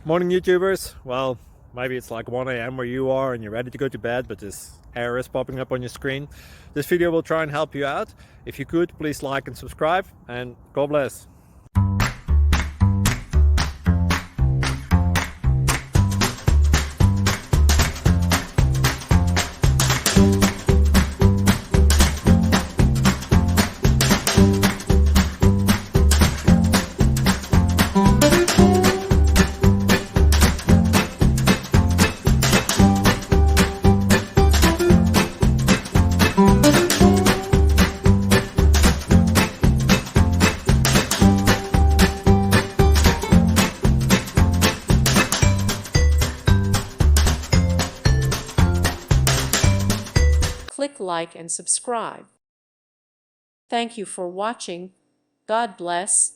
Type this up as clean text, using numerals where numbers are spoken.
Morning YouTubers. Well, maybe it's like 1 a.m. where you are and you're ready to go to bed, but this error is popping up on your screen. This video will try and help you out. If you could, please like and subscribe, and God bless. Click like and subscribe. Thank you for watching. God bless.